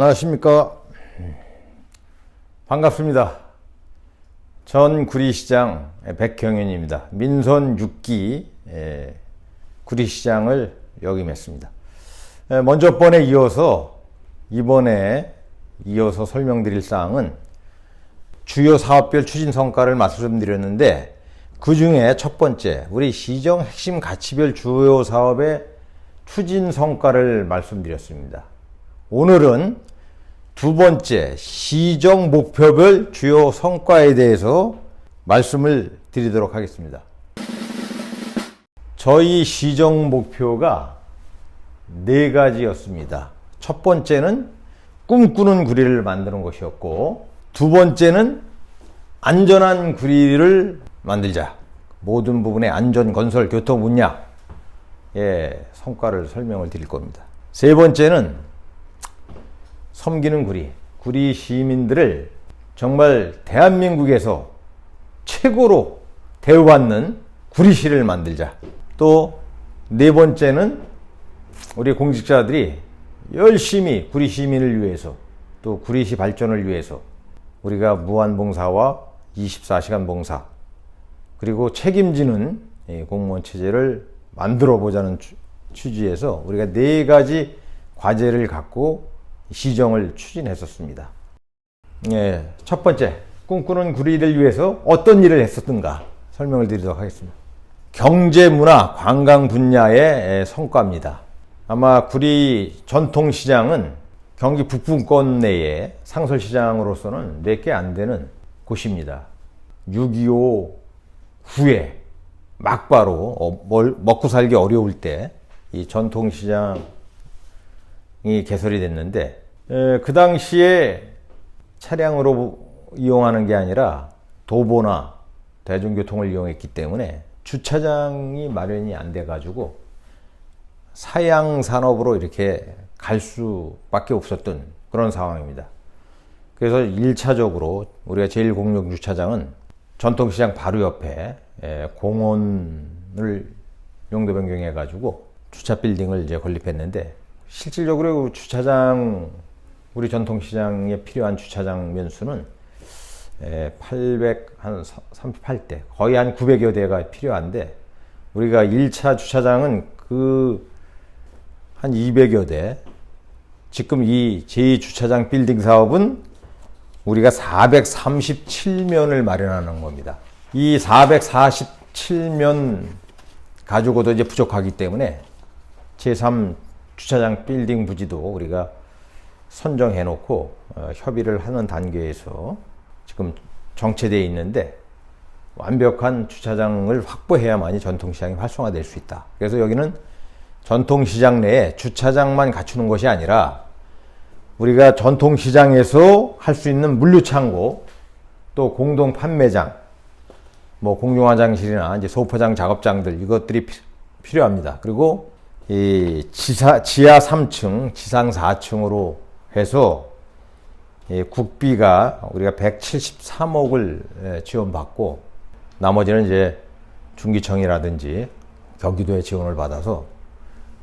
안녕하십니까. 반갑습니다. 전 구리시장 백경윤입니다. 민선 6기 구리시장을 역임했습니다. 먼저 번에 이번에 이어서 설명드릴 사항은 주요 사업별 추진 성과를 말씀드렸는데, 그 중에 첫 번째, 우리 시정 핵심 가치별 주요 사업의 추진 성과를 말씀드렸습니다. 오늘은 두 번째, 시정 목표별 주요 성과에 대해서 말씀을 드리도록 하겠습니다. 저희 시정 목표가 4가지였습니다. 첫 번째는 꿈꾸는 구리를 만드는 것이었고, 두 번째는 안전한 구리를 만들자. 모든 부분의 안전, 건설, 교통, 운양의 성과를 설명을 드릴 겁니다. 세 번째는 섬기는 구리 시민들을 정말 대한민국에서 최고로 대우받는 구리시를 만들자. 또 네 번째는 우리 공직자들이 열심히 구리 시민을 위해서, 또 구리시 발전을 위해서 우리가 무한봉사와 24시간 봉사, 그리고 책임지는 공무원 체제를 만들어 보자는 취지에서 우리가 4가지 과제를 갖고 시정을 추진했었습니다. 첫 번째, 꿈꾸는 구리를 위해서 어떤 일을 했었던가 설명을 드리도록 하겠습니다. 경제, 문화, 관광 분야의 성과입니다. 아마 구리 전통시장은 경기 북부권 내에 상설시장으로서는 몇 개 안 되는 곳입니다. 6.25 후에 막바로 먹고 살기 어려울 때 이 전통시장이 개설이 됐는데, 그 당시에 차량으로 이용하는 게 아니라 도보나 대중교통을 이용했기 때문에 주차장이 마련이 안 돼 가지고 사양 산업으로 이렇게 갈 수밖에 없었던 그런 상황입니다. 그래서 1차적으로 우리가 제1공영 주차장은 전통시장 바로 옆에 공원을 용도 변경해 가지고 주차 빌딩을 이제 건립했는데, 실질적으로 주차장, 우리 전통시장에 필요한 주차장 면수는 838대, 거의 한 900여 대가 필요한데, 우리가 1차 주차장은 한 200여 대, 지금 이 제2주차장 빌딩 사업은 우리가 437면을 마련하는 겁니다. 이 447면 가지고도 이제 부족하기 때문에 제3주차장 빌딩 부지도 우리가 선정해 놓고 협의를 하는 단계에서 지금 정체되어 있는데, 완벽한 주차장을 확보해야만이 전통시장이 활성화될 수 있다. 그래서 여기는 전통시장 내에 주차장만 갖추는 것이 아니라 우리가 전통시장에서 할 수 있는 물류창고, 또 공동 판매장, 공용 화장실이나 이제 소포장 작업장들, 이것들이 필요합니다. 그리고 이 지하 3층, 지상 4층으로 해서 국비가 우리가 173억을 지원받고, 나머지는 이제 중기청이라든지 경기도의 지원을 받아서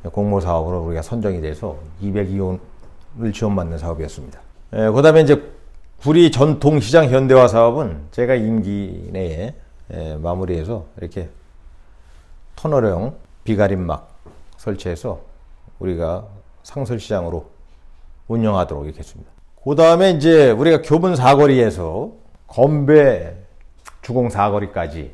공모사업으로 우리가 선정이 돼서 202억을 지원받는 사업이었습니다. 그 다음에 이제 구리 전통시장 현대화 사업은 제가 임기 내에 마무리해서 이렇게 터널형 비가림막 설치해서 우리가 상설시장으로 운영하도록 이렇게 했습니다. 그 다음에 이제 우리가 교문 사거리에서 건배 주공 사거리까지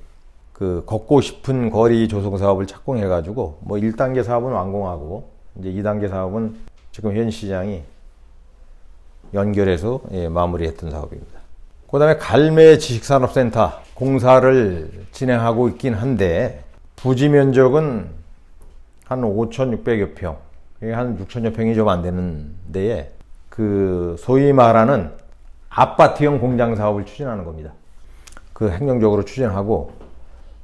그 걷고 싶은 거리 조성 사업을 착공해가지고 1단계 사업은 완공하고, 이제 2단계 사업은 지금 현 시장이 연결해서 마무리했던 사업입니다. 그 다음에 갈매 지식산업센터 공사를 진행하고 있긴 한데, 부지 면적은 한 5,600여 평, 한 6,000여 평이 좀 안 되는 데에 그 소위 말하는 아파트형 공장 사업을 추진하는 겁니다. 그 행정적으로 추진하고,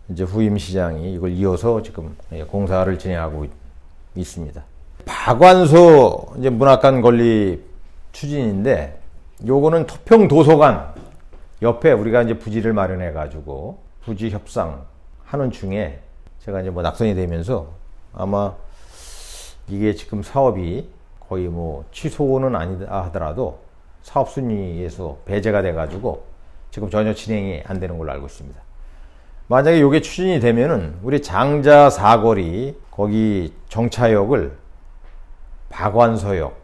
이제 후임 시장이 이걸 이어서 지금 공사를 진행하고 있습니다. 박완서 이제 문학관 건립 추진인데, 요거는 토평 도서관 옆에 우리가 이제 부지를 마련해 가지고 부지 협상 하는 중에 제가 이제 낙선이 되면서 아마 이게 지금 사업이 거의 뭐 취소는 아니다 하더라도 사업 순위에서 배제가 돼가지고 지금 전혀 진행이 안 되는 걸로 알고 있습니다. 만약에 이게 추진이 되면은 우리 장자 사거리 거기 정차역을 박완서역,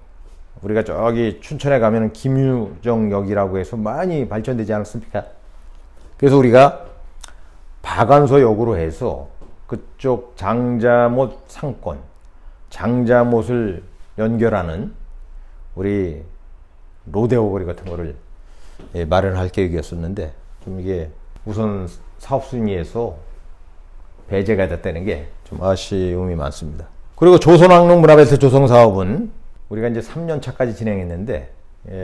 우리가 저기 춘천에 가면은 김유정역이라고 해서 많이 발전되지 않았습니까? 그래서 우리가 박완서역으로 해서 그쪽 장자못 상권, 장자못을 연결하는 우리 로데오 거리 같은 거를 마련할 계획이었었는데 좀 이게 우선 사업 순위에서 배제가 됐다는 게 좀 아쉬움이 많습니다. 그리고 조선왕릉 문화벨트 조성 사업은 우리가 이제 3년 차까지 진행했는데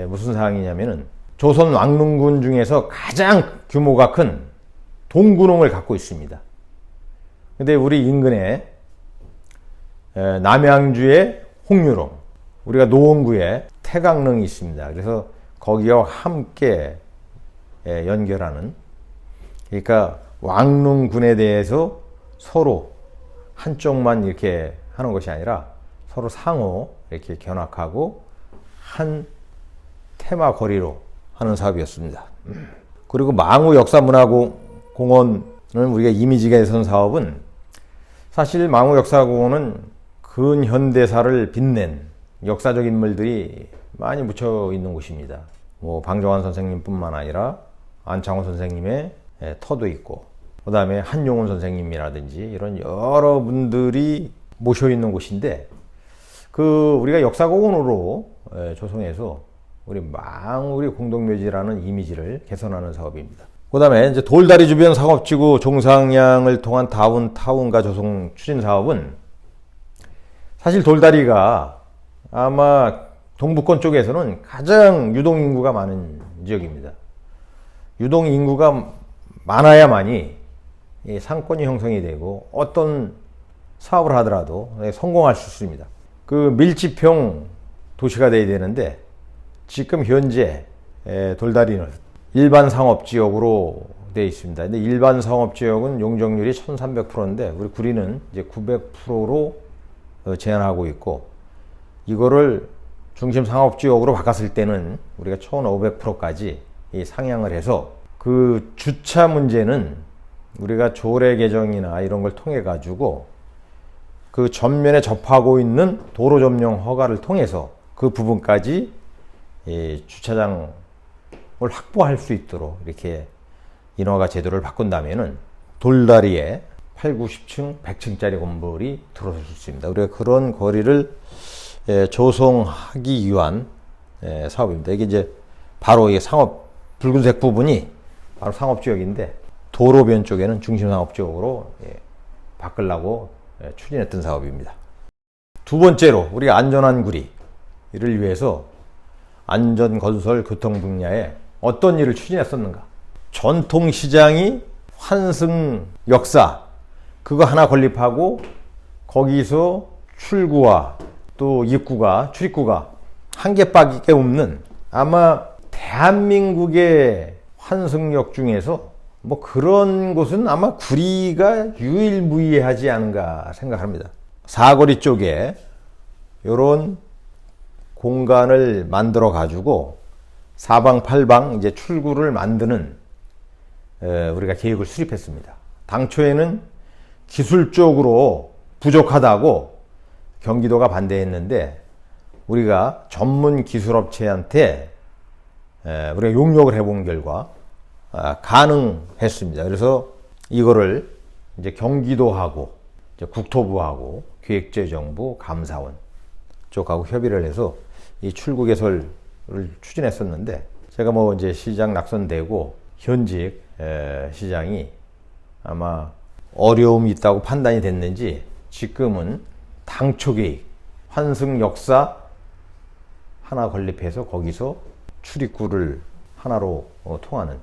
무슨 사항이냐면은 조선 왕릉군 중에서 가장 규모가 큰 동군홍을 갖고 있습니다. 근데 우리 인근에 남양주의 홍유릉, 우리가 노원구에 태강릉이 있습니다. 그래서 거기와 함께 연결하는, 그러니까 왕릉군에 대해서 서로 한쪽만 이렇게 하는 것이 아니라 서로 상호 이렇게 견학하고 한 테마 거리로 하는 사업이었습니다. 그리고 망우 역사문화공원은 우리가 이미지가 대선 사업은 사실 망우 역사공원은 근현대사를 빛낸 역사적 인물들이 많이 묻혀 있는 곳입니다. 뭐 방정환 선생님뿐만 아니라 안창호 선생님의 터도 있고, 그 다음에 한용운 선생님이라든지 이런 여러분들이 모셔 있는 곳인데, 우리가 역사공원으로 조성해서 우리 공동묘지라는 이미지를 개선하는 사업입니다. 그 다음에 이제 돌다리 주변 상업지구 종상향을 통한 타운가 조성 추진 사업은 사실 돌다리가 아마 동부권 쪽에서는 가장 유동인구가 많은 지역입니다. 유동인구가 많아야만이 상권이 형성이 되고 어떤 사업을 하더라도 성공할 수 있습니다. 밀집형 도시가 돼야 되는데 지금 현재 돌다리는 일반 상업지역으로 되어 있습니다. 근데 일반 상업지역은 용적률이 1300%인데 우리 구리는 이제 900%로 제한하고 있고, 이거를 중심 상업지역으로 바꿨을 때는 우리가 1500%까지 상향을 해서 그 주차 문제는 우리가 조례 개정이나 이런 걸 통해 가지고 그 전면에 접하고 있는 도로 점용 허가를 통해서 그 부분까지 주차장을 확보할 수 있도록 이렇게 인허가 제도를 바꾼다면은 돌다리에 8, 90층, 100층짜리 건물이 들어설 수 있습니다. 우리가 그런 거리를 조성하기 위한 사업입니다. 이게 이제 바로 이 붉은색 부분이 바로 상업지역인데 도로변 쪽에는 중심상업지역으로 바꾸려고 추진했던 사업입니다. 두 번째로 우리가 안전한 구리를 위해서 안전건설 교통 분야에 어떤 일을 추진했었는가? 전통시장이 환승 역사 그거 하나 건립하고 거기서 출구와 또 입구가 출입구가 한 개밖에 없는, 아마 대한민국의 환승역 중에서 뭐 그런 곳은 아마 구리가 유일무이하지 않은가 생각합니다. 사거리 쪽에 이런 공간을 만들어 가지고 사방팔방 이제 출구를 만드는 우리가 계획을 수립했습니다. 당초에는 기술적으로 부족하다고 경기도가 반대했는데 우리가 전문 기술업체한테 우리가 용역을 해본 결과 가능했습니다. 그래서 이거를 이제 경기도하고 이제 국토부하고 기획재정부, 감사원 쪽하고 협의를 해서 이 출구 개설을 추진했었는데, 제가 뭐 이제 시장 낙선되고 현직 시장이 아마 어려움이 있다고 판단이 됐는지 지금은 당초 계획 환승 역사 하나 건립해서 거기서 출입구를 하나로 통하는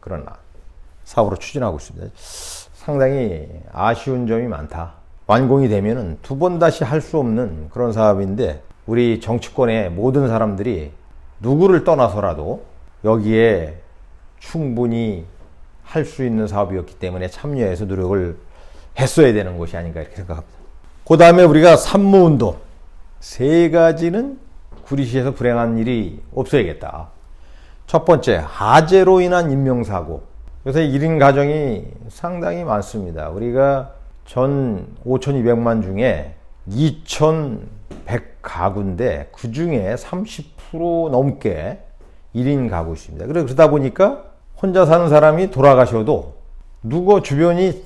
그런 사업으로 추진하고 있습니다. 상당히 아쉬운 점이 많다. 완공이 되면은 두 번 다시 할 수 없는 그런 사업인데, 우리 정치권의 모든 사람들이 누구를 떠나서라도 여기에 충분히 할 수 있는 사업이었기 때문에 참여해서 노력을 했어야 되는 것이 아닌가 이렇게 생각합니다. 그 다음에 우리가 산무운동, 세 가지는 구리시에서 불행한 일이 없어야겠다. 첫 번째, 하재로 인한 인명사고. 요새 1인 가정이 상당히 많습니다. 우리가 전 5,200만 중에 2,100가구인데 그 중에 30% 넘게 1인 가구 있습니다. 그러다 보니까 혼자 사는 사람이 돌아가셔도 누구 주변이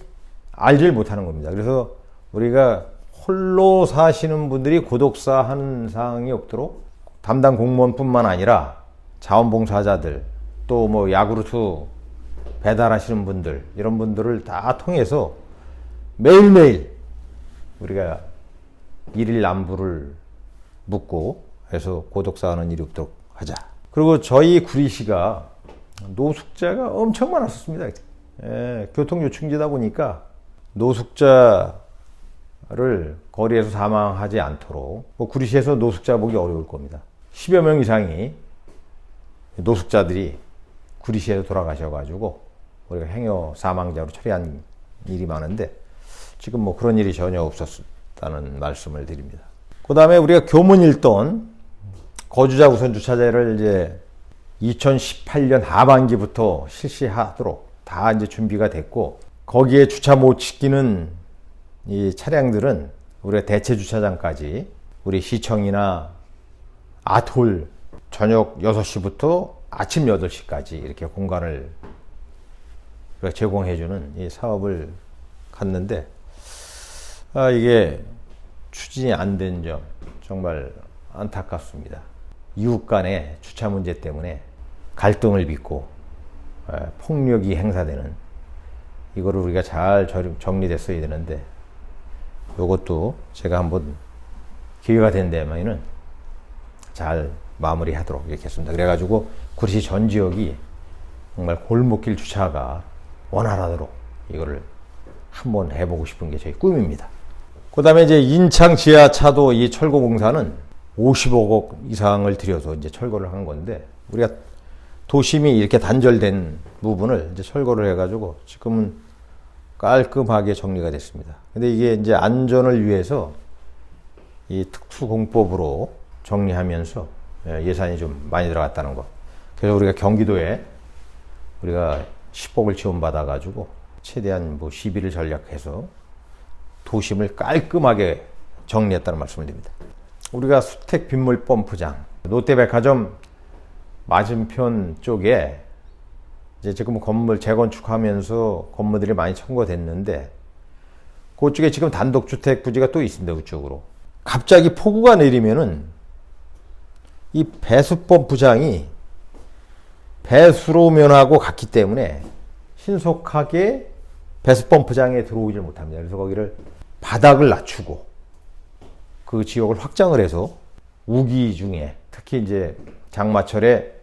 알질 못하는 겁니다. 그래서 우리가 홀로 사시는 분들이 고독사 하는 상황이 없도록 담당 공무원뿐만 아니라 자원봉사자들, 또 뭐 야구르트 배달하시는 분들, 이런 분들을 다 통해서 매일매일 우리가 일일 안부를 묻고 해서 고독사 하는 일이 없도록 하자. 그리고 저희 구리시가 노숙자가 엄청 많았었습니다. 교통요충지다 보니까 노숙자를 거리에서 사망하지 않도록, 뭐 구리시에서 노숙자 보기 어려울 겁니다. 10여 명 이상이 노숙자들이 구리시에서 돌아가셔가지고 우리가 행여 사망자로 처리한 일이 많은데 지금 뭐 그런 일이 전혀 없었다는 말씀을 드립니다. 그 다음에 우리가 교문 1돈 거주자 우선 주차제를 이제 2018년 하반기부터 실시하도록 다 이제 준비가 됐고, 거기에 주차 못 시키는 이 차량들은 우리가 대체 주차장까지 우리 시청이나 아톨 저녁 6시부터 아침 8시까지 이렇게 공간을 제공해주는 이 사업을 갔는데, 이게 추진이 안 된 점 정말 안타깝습니다. 이웃 간의 주차 문제 때문에 갈등을 빚고 폭력이 행사되는, 이거를 우리가 잘 정리됐어야 되는데, 이것도 제가 한번 기회가 된다면은 잘 마무리하도록 이렇게 했습니다. 그래가지고 구리시 전 지역이 정말 골목길 주차가 원활하도록 이거를 한번 해보고 싶은 게 저희 꿈입니다. 그 다음에 이제 인창 지하차도 이 철거 공사는 50억 이상을 들여서 이제 철거를 한 건데, 우리가 도심이 이렇게 단절된 부분을 이제 철거를 해가지고 지금은 깔끔하게 정리가 됐습니다. 근데 이게 이제 안전을 위해서 이 특수공법으로 정리하면서 예산이 좀 많이 들어갔다는 거. 그래서 우리가 경기도에 우리가 10억을 지원받아가지고 최대한 뭐 시비를 전략해서 도심을 깔끔하게 정리했다는 말씀을 드립니다. 우리가 수택 빗물 펌프장, 롯데백화점 맞은편 쪽에 이제 지금 건물 재건축하면서 건물들이 많이 청구됐는데, 그쪽에 지금 단독주택 부지가 또 있습니다. 그쪽으로. 갑자기 폭우가 내리면은 이 배수 펌프장이 배수로 면하고 갔기 때문에 신속하게 배수 펌프장에 들어오질 못합니다. 그래서 거기를 바닥을 낮추고 그 지역을 확장을 해서 우기 중에 특히 이제 장마철에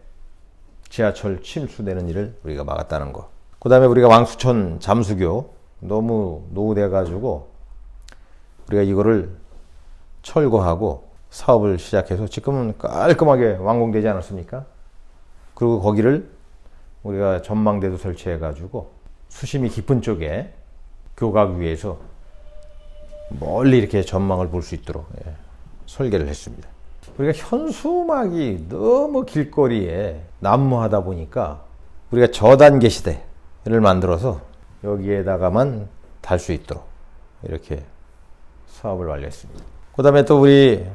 지하철 침수되는 일을 우리가 막았다는 거. 그 다음에 우리가 왕수천 잠수교 너무 노후돼가지고 우리가 이거를 철거하고 사업을 시작해서 지금은 깔끔하게 완공되지 않았습니까? 그리고 거기를 우리가 전망대도 설치해가지고 수심이 깊은 쪽에 교각 위에서 멀리 이렇게 전망을 볼 수 있도록 설계를 했습니다. 우리가 현수막이 너무 길거리에 난무하다 보니까 우리가 저단계 시대를 만들어서 여기에다가만 달 수 있도록 이렇게 사업을 완료했습니다. 그 다음에 또 우리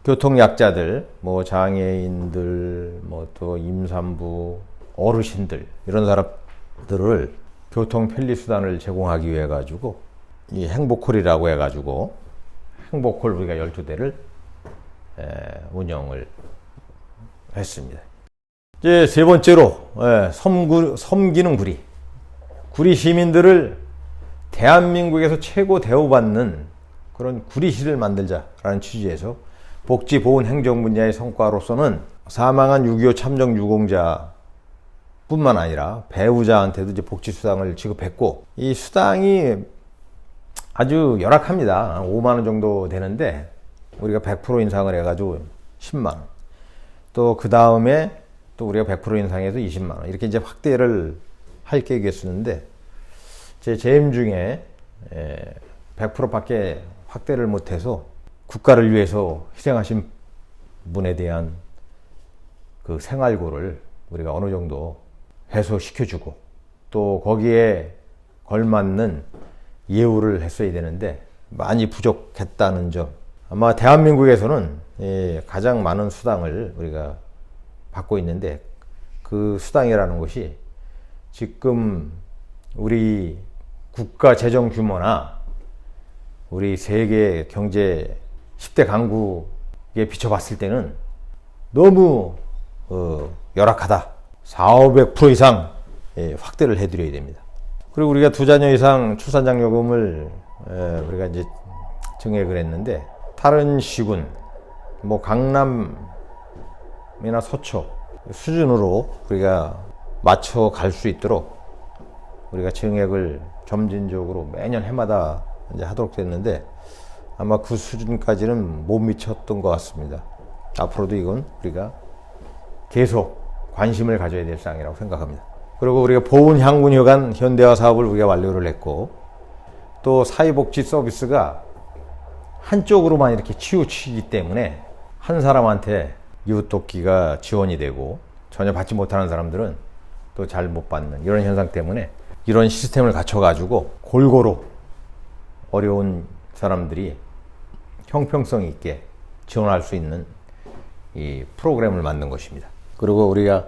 교통약자들, 뭐 장애인들, 뭐 또 임산부, 어르신들, 이런 사람들을 교통 편리수단을 제공하기 위해 가지고 이 행복홀이라고 해가지고 행복홀 우리가 12대를 운영을 했습니다. 이제 세 번째로 섬기는 구리. 구리 시민들을 대한민국에서 최고 대우받는 그런 구리시를 만들자라는 취지에서 복지 보훈 행정 분야의 성과로서는 사망한 6.25 참정 유공자 뿐만 아니라 배우자한테도 이제 복지 수당을 지급했고, 이 수당이 아주 열악합니다. 5만 원 정도 되는데 우리가 100% 인상을 해가지고 10만 원. 또 그 다음에 또 우리가 100% 인상해서 20만 원. 이렇게 이제 확대를 할 계획이었는데 제 재임 중에 100%밖에 확대를 못해서 국가를 위해서 희생하신 분에 대한 그 생활고를 우리가 어느 정도 해소시켜주고 또 거기에 걸맞는 예우를 했어야 되는데 많이 부족했다는 점. 아마 대한민국에서는 가장 많은 수당을 우리가 받고 있는데 그 수당이라는 것이 지금 우리 국가 재정 규모나 우리 세계 경제 10대 강국에 비춰봤을 때는 너무 열악하다. 400~500% 이상 확대를 해드려야 됩니다. 그리고 우리가 2자녀 이상 출산장려금을 우리가 이제 증액을 했는데 다른 시군, 뭐 강남이나 서초 수준으로 우리가 맞춰 갈 수 있도록 우리가 증액을 점진적으로 매년 해마다 이제 하도록 됐는데 아마 그 수준까지는 못 미쳤던 것 같습니다. 앞으로도 이건 우리가 계속 관심을 가져야 될 사항이라고 생각합니다. 그리고 우리가 보훈향군여관 현대화 사업을 우리가 완료를 했고 또 사회복지 서비스가 한쪽으로만 이렇게 치우치기 때문에 한 사람한테 이웃돕기가 지원이 되고 전혀 받지 못하는 사람들은 또 잘 못 받는 이런 현상 때문에 이런 시스템을 갖춰가지고 골고루 어려운 사람들이 형평성 있게 지원할 수 있는 이 프로그램을 만든 것입니다. 그리고 우리가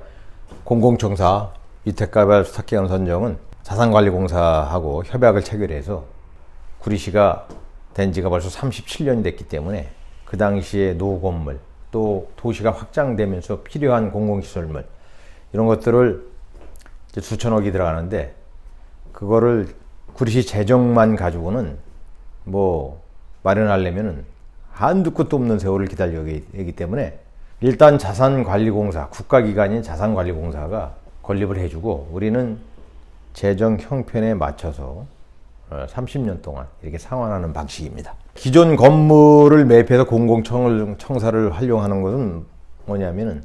공공청사 위탁개발 수탁기관 선정은 자산관리공사하고 협약을 체결해서 구리시가 된 지가 벌써 37년이 됐기 때문에 그 당시에 노건물 또 도시가 확장되면서 필요한 공공시설물 이런 것들을 이제 수천억이 들어가는데 그거를 구리시 재정만 가지고는 뭐 마련하려면은 한두 끝도 없는 세월을 기다려야 되기 때문에 일단 자산관리공사, 국가기관인 자산관리공사가 건립을 해주고 우리는 재정 형편에 맞춰서 30년 동안 이렇게 상환하는 방식입니다. 기존 건물을 매입해서 공공청사를 활용하는 것은 뭐냐면은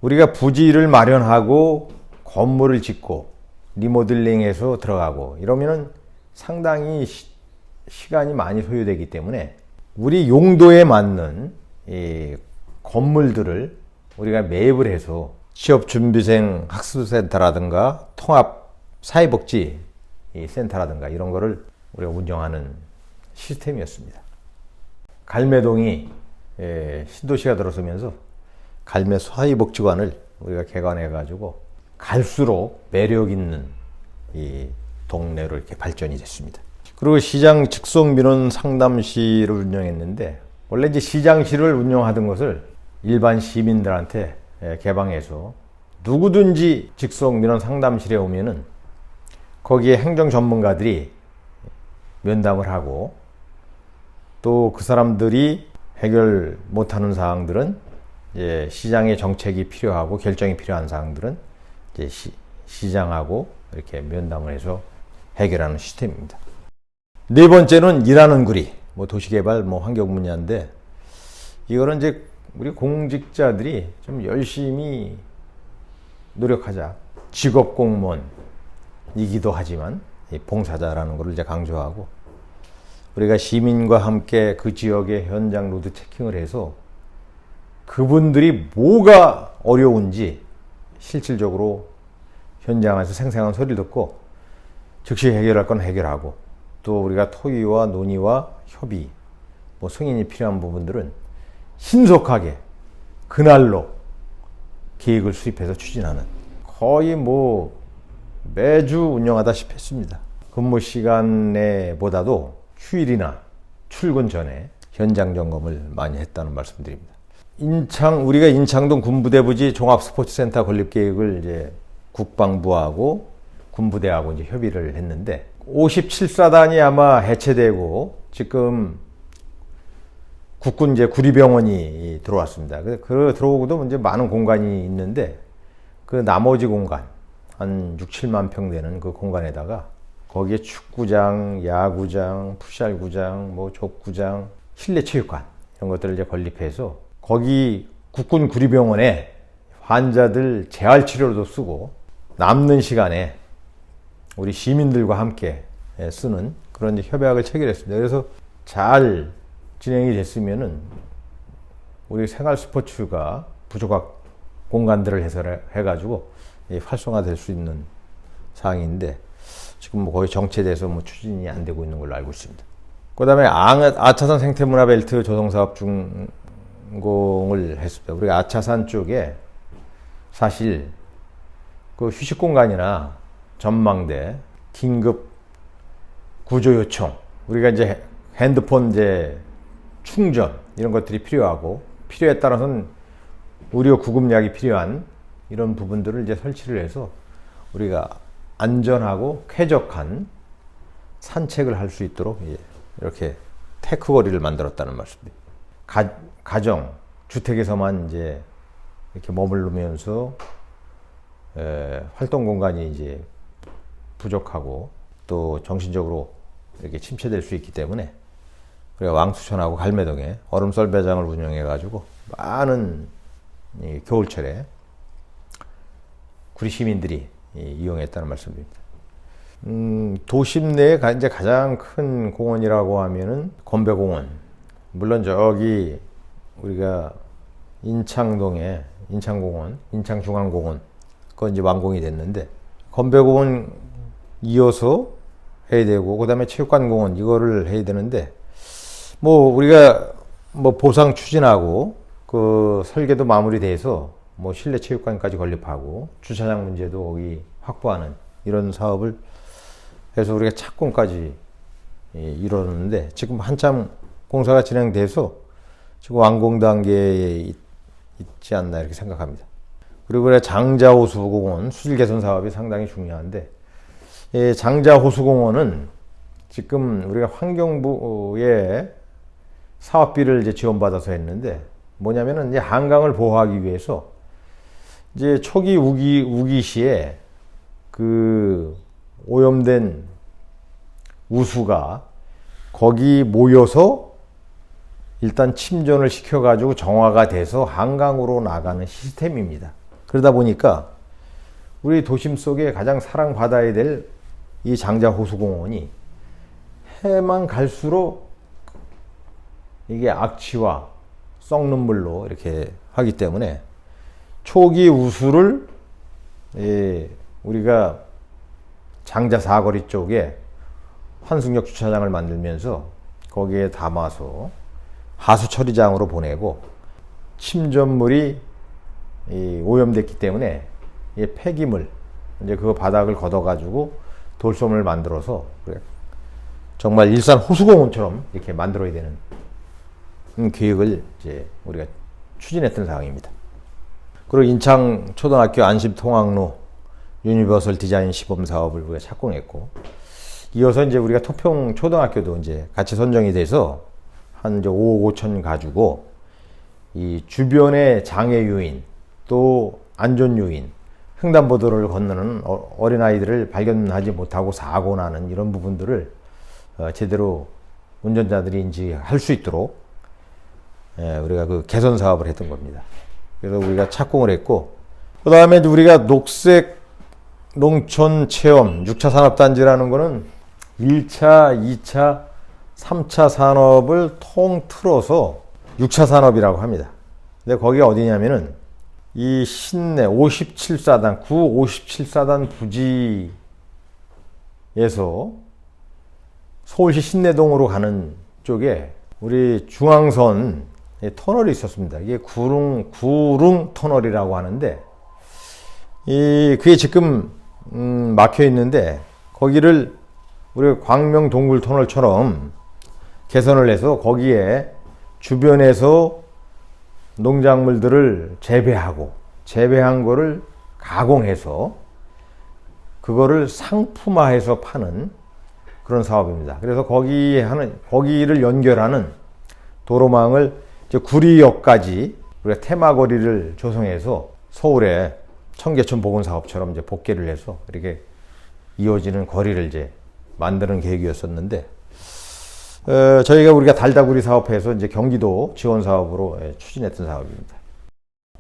우리가 부지를 마련하고 건물을 짓고 리모델링해서 들어가고 이러면은 상당히 시간이 많이 소요되기 때문에 우리 용도에 맞는 이 건물들을 우리가 매입을 해서 취업준비생 학습센터라든가 통합 사회복지 센터라든가 이런 거를 우리가 운영하는 시스템이었습니다. 갈매동이 신도시가 들어서면서 갈매 사회복지관을 우리가 개관해 가지고 갈수록 매력 있는 이 동네로 이렇게 발전이 됐습니다. 그리고 시장 직속민원 상담실을 운영했는데 원래 이제 시장실을 운영하던 것을 일반 시민들한테 개방해서 누구든지 직속민원 상담실에 오면은 거기에 행정 전문가들이 면담을 하고 또 그 사람들이 해결 못하는 사항들은 이제 시장의 정책이 필요하고 결정이 필요한 사항들은 이제 시장하고 이렇게 면담을 해서 해결하는 시스템입니다. 네 번째는 일하는 구리, 뭐 도시개발, 뭐 환경 분야인데 이거는 이제 우리 공직자들이 좀 열심히 노력하자. 직업 공무원이기도 하지만 봉사자라는 것을 이제 강조하고 우리가 시민과 함께 그 지역의 현장 로드 체킹을 해서 그분들이 뭐가 어려운지 실질적으로 현장에서 생생한 소리를 듣고 즉시 해결할 건 해결하고 또 우리가 토의와 논의와 협의, 뭐 승인이 필요한 부분들은 신속하게 그날로 계획을 수립해서 추진하는 거의 뭐 매주 운영하다시피 했습니다. 근무 시간에보다도 휴일이나 출근 전에 현장 점검을 많이 했다는 말씀드립니다. 우리가 인창동 군부대부지 종합스포츠센터 건립 계획을 이제 국방부하고 군부대하고 이제 협의를 했는데 57사단이 아마 해체되고 지금 국군 이제 구리병원이 들어왔습니다. 그 들어오고도 이제 많은 공간이 있는데 그 나머지 공간 한 6~7만 평 되는 그 공간에다가 거기에 축구장, 야구장, 풋살구장, 뭐 족구장, 실내 체육관 이런 것들을 이제 건립해서 거기 국군 구리병원에 환자들 재활 치료로도 쓰고 남는 시간에 우리 시민들과 함께 쓰는 그런 협약을 체결했습니다. 그래서 잘 진행이 됐으면은 우리 생활 스포츠가 부족한 공간들을 해가지고 활성화될 수 있는 사항인데 지금 뭐 거의 정체돼서 뭐 추진이 안 되고 있는 걸로 알고 있습니다. 그 다음에 아차산 생태문화벨트 조성사업 준공을 했습니다. 우리가 아차산 쪽에 사실 그 휴식 공간이나 전망대, 긴급 구조 요청, 우리가 이제 핸드폰 이제 충전 이런 것들이 필요하고 필요에 따라서는 의료 구급약이 필요한 이런 부분들을 이제 설치를 해서 우리가 안전하고 쾌적한 산책을 할 수 있도록 이렇게 테크 거리를 만들었다는 말씀입니다. 가정, 주택에서만 이제 이렇게 머무르면서 활동 공간이 이제 부족하고 또 정신적으로 이렇게 침체될 수 있기 때문에 우리가 왕수천하고 갈매동에 얼음썰 배장을 운영해 가지고 많은 겨울철에 구리 시민들이 이용했다는 말씀입니다. 도심 내에 이제 가장 큰 공원이라고 하면은 건배공원. 물론 저기 우리가 인창동에 인창공원, 인창중앙공원 그건 이제 완공이 됐는데 건배공원 이어서 해야 되고 그다음에 체육관공원 이거를 해야 되는데 뭐 우리가 뭐 보상 추진하고 그 설계도 마무리돼서 뭐 실내 체육관까지 건립하고 주차장 문제도 거기 확보하는 이런 사업을 해서 우리가 착공까지 이루었는데 지금 한참 공사가 진행돼서 지금 완공 단계에 있지 않나 이렇게 생각합니다. 그리고 그래 장자호수공원 수질 개선 사업이 상당히 중요한데 장자호수공원은 지금 우리가 환경부의 사업비를 이제 지원받아서 했는데 뭐냐면은 이제 한강을 보호하기 위해서 이제 초기 우기 시에 그 오염된 우수가 거기 모여서 일단 침전을 시켜가지고 정화가 돼서 한강으로 나가는 시스템입니다. 그러다 보니까 우리 도심 속에 가장 사랑받아야 될 이 장자호수공원이 해만 갈수록 이게 악취와 썩는 물로 이렇게 하기 때문에 초기 우수를 우리가 장자 사거리 쪽에 환승역 주차장을 만들면서 거기에 담아서 하수 처리장으로 보내고 침전물이 오염됐기 때문에 폐기물 이제 그 바닥을 걷어가지고 돌솜을 만들어서 정말 일산 호수공원처럼 이렇게 만들어야 되는 계획을 이제 우리가 추진했던 상황입니다. 그리고 인창 초등학교 안심 통학로 유니버설 디자인 시범 사업을 우리가 착공했고 이어서 이제 우리가 토평 초등학교도 이제 같이 선정이 돼서 한 이제 5억 5천 가지고 이 주변의 장애 요인 또 안전 요인 횡단보도를 건너는 어린아이들을 발견하지 못하고 사고 나는 이런 부분들을 제대로 운전자들이 인지할 수 있도록 우리가 그 개선 사업을 했던 겁니다. 그래서 우리가 착공을 했고 그 다음에 우리가 녹색 농촌 체험 6차 산업단지라는 거는 1차, 2차, 3차 산업을 통틀어서 6차 산업이라고 합니다. 근데 거기가 어디냐면은 이 신내 57사단, 구 57사단 부지에서 서울시 신내동으로 가는 쪽에 우리 중앙선 터널이 있었습니다. 이게 구릉 터널이라고 하는데 그게 지금 막혀 있는데 거기를 우리 광명 동굴 터널처럼 개선을 해서 거기에 주변에서 농작물들을 재배한 거를 가공해서 그거를 상품화해서 파는 그런 사업입니다. 그래서 거기를 연결하는 도로망을 이제 구리역까지 우리가 테마거리를 조성해서 서울에 청계천 보건사업처럼 이제 복개를 해서 이렇게 이어지는 거리를 이제 만드는 계획이었었는데 저희가 우리가 달다구리 사업해서 이제 경기도 지원 사업으로 추진했던 사업입니다.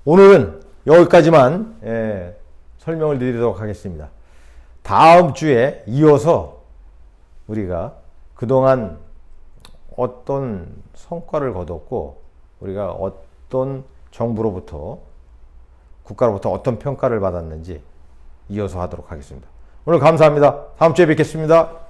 오늘은 여기까지만 설명을 드리도록 하겠습니다. 다음 주에 이어서 우리가 그동안 어떤 성과를 거뒀고 우리가 어떤 정부로부터 국가로부터 어떤 평가를 받았는지 이어서 하도록 하겠습니다. 오늘 감사합니다. 다음 주에 뵙겠습니다.